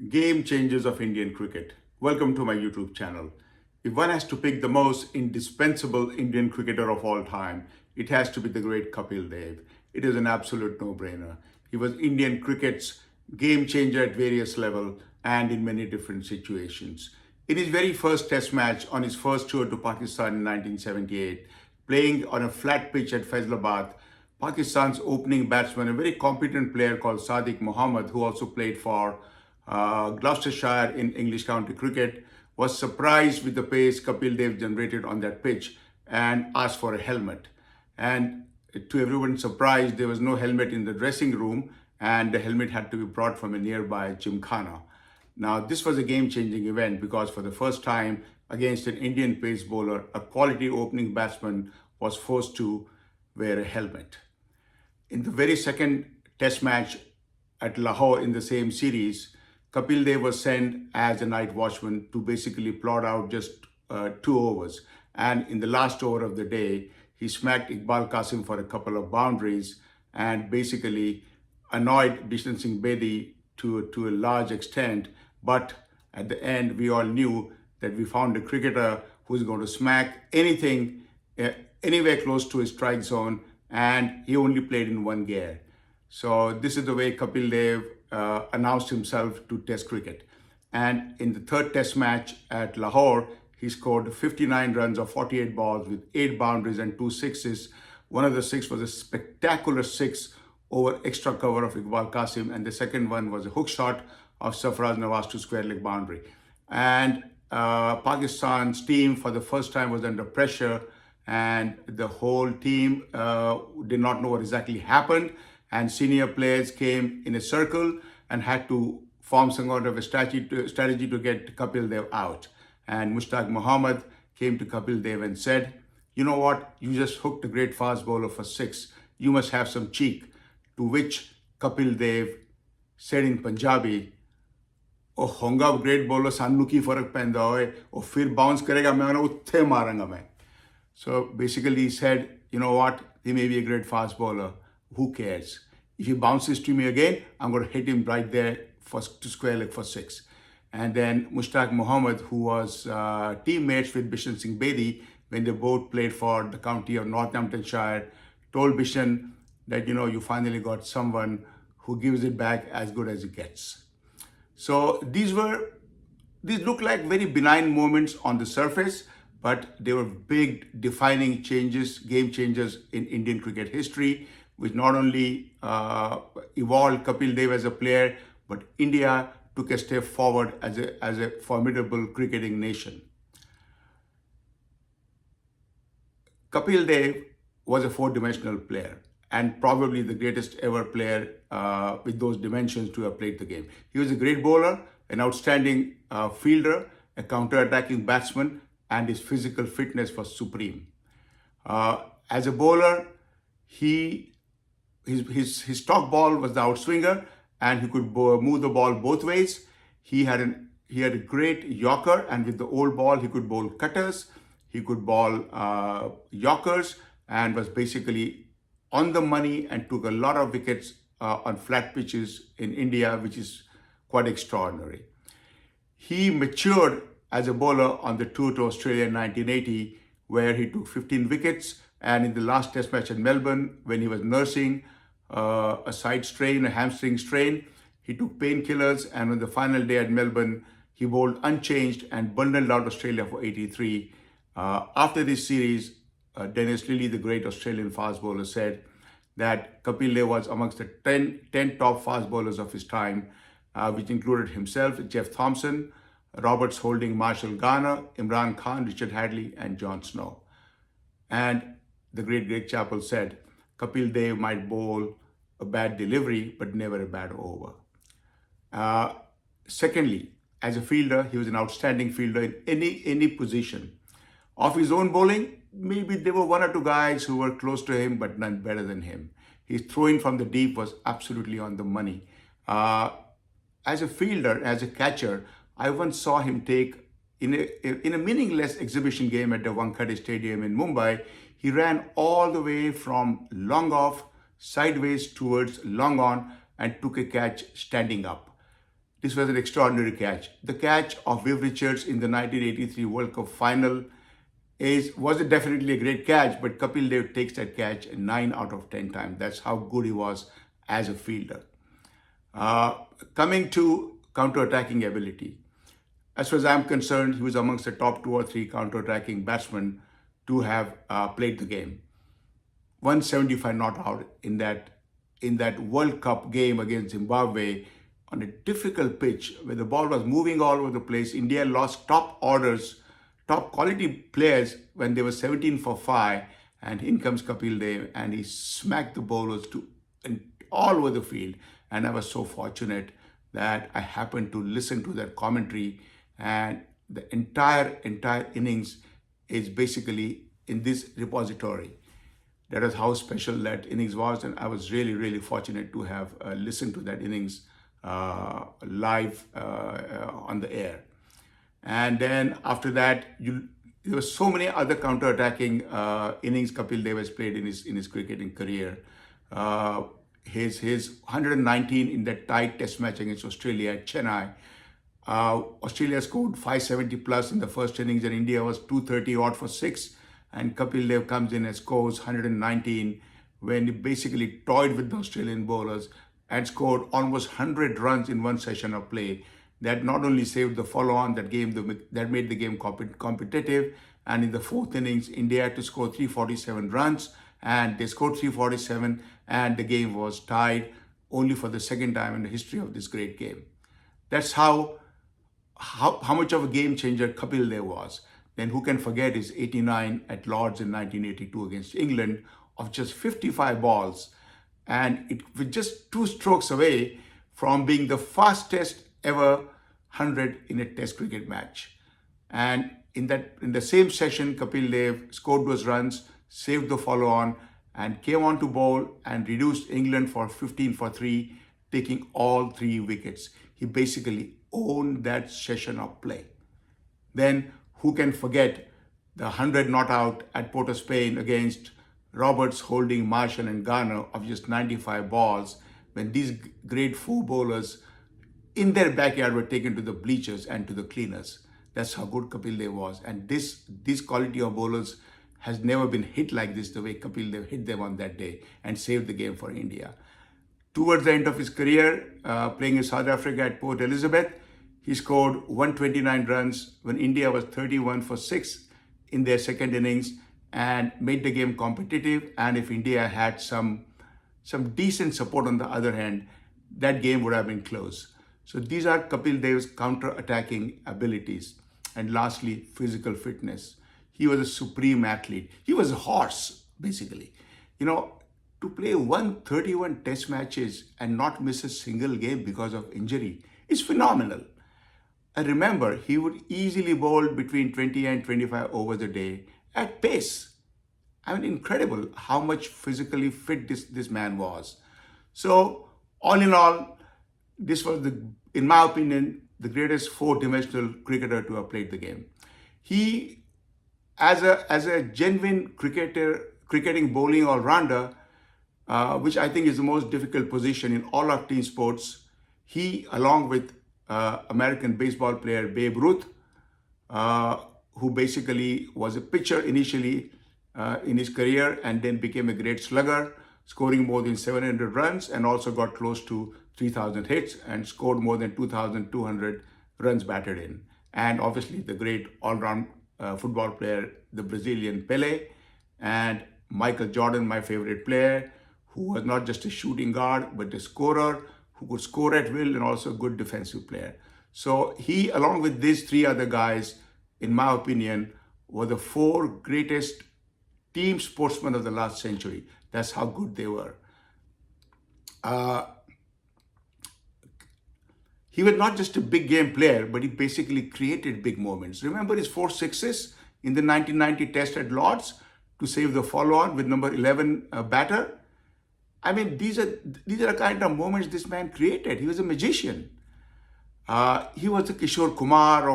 Game changers of Indian cricket. Welcome to my YouTube channel. If one has to pick the most indispensable Indian cricketer of all time, it has to be the great Kapil Dev. It is an absolute no-brainer. He was Indian cricket's game changer at various levels and in many different situations. In his very first test match on his first tour to Pakistan in 1978, playing on a flat pitch at Faisalabad, Pakistan's opening batsman, a very competent player called Sadiq Mohammed, who also played for Gloucestershire in English county cricket, was surprised with the pace Kapil Dev generated on that pitch and asked for a helmet. And to everyone's surprise, there was no helmet in the dressing room, and the helmet had to be brought from a nearby gymkhana. Now, this was a game-changing event because for the first time against an Indian pace bowler, a quality opening batsman was forced to wear a helmet. In the very second test match at Lahore in the same series, Kapil Dev was sent as a night watchman to basically plot out just 2 overs. And in the last over of the day, he smacked Iqbal Qasim for a couple of boundaries and basically annoyed Bishan Singh Bedi to a large extent. But at the end, we all knew that we found a cricketer who's going to smack anything anywhere close to his strike zone, and he only played in one gear. So this is the way Kapil Dev announced himself to Test cricket. And in the third Test match at Lahore, he scored 59 runs of 48 balls with 8 boundaries and 2 sixes. One of the 6 was a spectacular 6 over extra cover of Iqbal Qasim, and the second one was a hook shot of Sarfaraz Nawaz to square leg boundary. And Pakistan's team for the first time was under pressure, and the whole team did not know what exactly happened. And senior players came in a circle and had to form some kind of a strategy to get Kapil Dev out. And Mushtaq Mohammed came to Kapil Dev and said, "You know what? You just hooked a great fast bowler for 6. You must have some cheek." To which Kapil Dev said in Punjabi, "Oh, होगा great bowler, सानू की फर्क पैंदा होए, और फिर bounce करेगा मैं उत्थे मारूंगा मैं." So basically he said, "You know what? He may be a great fast bowler. Who cares? If he bounces to me again, I'm going to hit him right there to square leg for 6." And then Mushtaq Mohammed, who was teammates with Bishan Singh Bedi when they both played for the county of Northamptonshire, told Bishan that, you finally got someone who gives it back as good as he gets. So these look like very benign moments on the surface, but they were big defining changes, game changers in Indian cricket history, which not only evolved Kapil Dev as a player, but India took a step forward as a formidable cricketing nation. Kapil Dev was a 4-dimensional player and probably the greatest ever player with those dimensions to have played the game. He was a great bowler, an outstanding fielder, a counter-attacking batsman, and his physical fitness was supreme. As a bowler, his stock ball was the outswinger, and he could move the ball both ways. He had a great yorker, and with the old ball, he could bowl cutters, he could bowl yorkers, and was basically on the money and took a lot of wickets on flat pitches in India, which is quite extraordinary. He matured as a bowler on the tour to Australia in 1980, where he took 15 wickets. And in the last test match in Melbourne, when he was nursing a side strain, a hamstring strain, he took painkillers. And on the final day at Melbourne, he bowled unchanged and bundled out Australia for 83. After this series, Dennis Lillee, the great Australian fast bowler, said that Kapil Dev was amongst the 10 top fast bowlers of his time, which included himself, Jeff Thompson, Roberts Holding, Marshall Garner, Imran Khan, Richard Hadley, and John Snow. And the great Greg Chappell said, Kapil Dev might bowl a bad delivery, but never a bad over. Secondly, as a fielder, he was an outstanding fielder in any position. Of his own bowling, maybe there were 1 or 2 guys who were close to him, but none better than him. His throwing from the deep was absolutely on the money. As a fielder, as a catcher, I once saw him take, in a meaningless exhibition game at the Wankhede Stadium in Mumbai, he ran all the way from long off, sideways towards long on, and took a catch standing up. This was an extraordinary catch. The catch of Viv Richards in the 1983 World Cup final was definitely a great catch, but Kapil Dev takes that catch 9 out of 10 times. That's how good he was as a fielder. Uh, Coming to counter-attacking ability, as far as I'm concerned, he was amongst the top 2 or 3 counter-attacking batsmen to have played the game. 175 not out in that World Cup game against Zimbabwe on a difficult pitch where the ball was moving all over the place. India lost top orders, top quality players when they were 17 for 5, and in comes Kapil Dev and he smacked the bowlers all over the field. And I was so fortunate that I happened to listen to that commentary, and the entire innings is basically in this repository. That is how special that innings was, and I was really fortunate to have listened to that innings live on the air. And then after that, there were so many other counter-attacking innings Kapil Dev has played in his cricketing career. His 119 in that tight test match against Australia at Chennai. Australia scored 570 plus in the first innings, and India was 230 odd for 6. And Kapil Dev comes in and scores 119 when he basically toyed with the Australian bowlers and scored almost 100 runs in one session of play. That not only saved the follow-on, that made the game competitive. And in the fourth innings, India had to score 347 runs, and they scored 347, and the game was tied only for the second time in the history of this great game. That's how much of a game changer Kapil Dev was. Then who can forget his 89 at Lord's in 1982 against England of just 55 balls, and it was just 2 strokes away from being the fastest ever 100 in a test cricket match. And in the same session, Kapil Dev scored those runs, saved the follow-on, and came on to bowl and reduced England for 15 for 3, taking all 3 wickets. He basically owned that session of play. Then who can forget the 100 not out at Port of Spain against Roberts, Holding, Marshall and Garner of just 95 balls, when these grade 4 bowlers in their backyard were taken to the bleachers and to the cleaners. That's how good Kapil Dev was. And this quality of bowlers has never been hit like this, the way Kapil Dev hit them on that day and saved the game for India. Towards the end of his career, playing in South Africa at Port Elizabeth, he scored 129 runs when India was 31 for 6 in their second innings and made the game competitive. And if India had some decent support on the other hand, that game would have been close. So these are Kapil Dev's counter-attacking abilities. And lastly, physical fitness. He was a supreme athlete. He was a horse, basically. To play 131 test matches and not miss a single game because of injury is phenomenal. And remember, he would easily bowl between 20 and 25 overs a day at pace. I mean, incredible how much physically fit this man was. So, all in all, this was, in my opinion, the greatest 4-dimensional cricketer to have played the game. He, as a genuine cricketing bowling all-rounder, which I think is the most difficult position in all of team sports, he, along with American baseball player Babe Ruth, who basically was a pitcher initially in his career and then became a great slugger, scoring more than 700 runs and also got close to 3,000 hits and scored more than 2,200 runs batted in. And obviously the great all-round football player, the Brazilian Pelé, and Michael Jordan, my favorite player, who was not just a shooting guard, but a scorer, who could score at will and also a good defensive player. So he, along with these 3 other guys, in my opinion, were the 4 greatest team sportsmen of the last century. That's how good they were. He was not just a big game player, but he basically created big moments. Remember his 4 sixes in the 1990 test at Lord's to save the follow-on with number 11 batter? I mean, these are the kind of moments this man created. He was a magician. He was the Kishore Kumar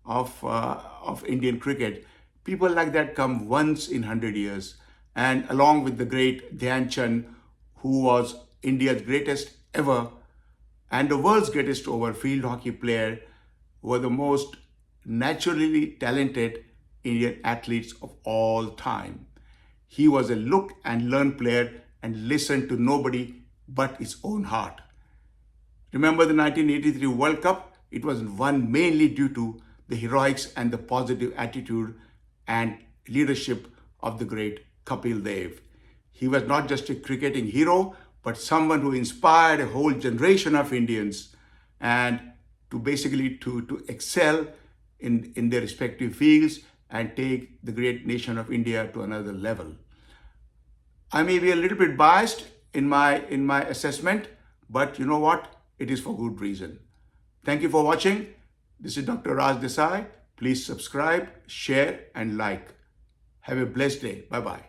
of Indian cricket. People like that come once in 100 years. And along with the great Dhyan Chand, who was India's greatest ever and the world's greatest over field hockey player, were the most naturally talented Indian athletes of all time. He was a look and learn player and listened to nobody but his own heart. Remember the 1983 World Cup? It was won mainly due to the heroics and the positive attitude and leadership of the great Kapil Dev. He was not just a cricketing hero, but someone who inspired a whole generation of Indians and to basically to excel in their respective fields and take the great nation of India to another level. I may be a little bit biased in my assessment, but you know what? It is for good reason. Thank you for watching. This is Dr. Raj Desai. Please subscribe, share, and like. Have a blessed day. Bye-bye.